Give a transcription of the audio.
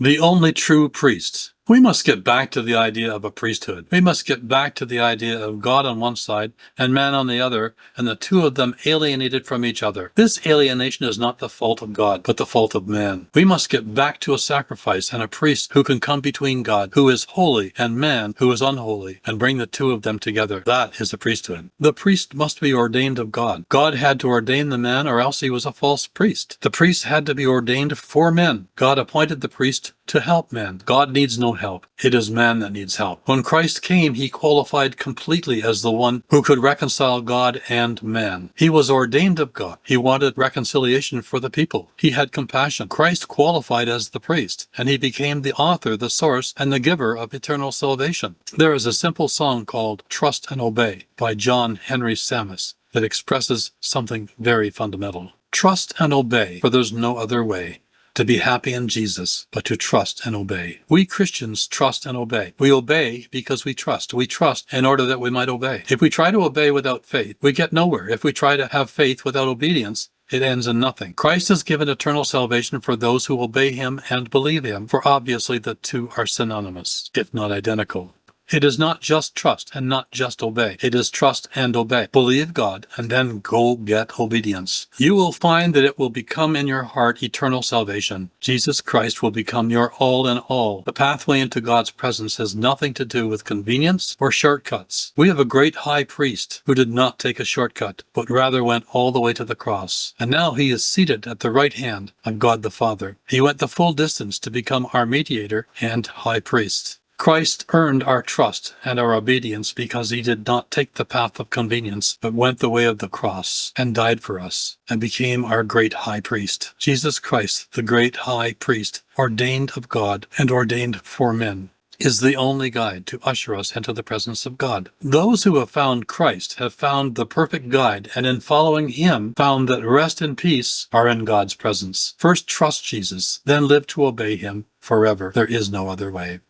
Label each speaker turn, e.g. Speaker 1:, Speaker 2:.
Speaker 1: The only true priest. We must get back to the idea of a priesthood. We must get back to the idea of God on one side and man on the other, and the two of them alienated from each other. This alienation is not the fault of God, but the fault of man. We must get back to a sacrifice and a priest who can come between God, who is holy, and man, who is unholy, and bring the two of them together. That is a priesthood. The priest must be ordained of God. God had to ordain the man, or else he was a false priest. The priest had to be ordained for men. God appointed the priest to help men. God needs no help. It is man that needs help. When Christ came, he qualified completely as the one who could reconcile God and man. He was ordained of God. He wanted reconciliation for the people. He had compassion. Christ qualified as the priest, and he became the author, the source, and the giver of eternal salvation. There is a simple song called Trust and Obey by John Henry Sammis that expresses something very fundamental. Trust and obey, for there's no other way to be happy in Jesus, but to trust and obey. We Christians trust and obey. We obey because we trust. We trust in order that we might obey. If we try to obey without faith, we get nowhere. If we try to have faith without obedience, it ends in nothing. Christ has given eternal salvation for those who obey him and believe him, for obviously the two are synonymous, if not identical. It is not just trust and not just obey. It is trust and obey. Believe God and then go get obedience. You will find that it will become in your heart eternal salvation. Jesus Christ will become your all in all. The pathway into God's presence has nothing to do with convenience or shortcuts. We have a great high priest who did not take a shortcut, but rather went all the way to the cross. And now he is seated at the right hand of God the Father. He went the full distance to become our mediator and high priest. Christ earned our trust and our obedience because he did not take the path of convenience, but went the way of the cross and died for us and became our great high priest. Jesus Christ, the great high priest, ordained of God and ordained for men, is the only guide to usher us into the presence of God. Those who have found Christ have found the perfect guide, and in following him, found that rest and peace are in God's presence. First trust Jesus, then live to obey him forever. There is no other way.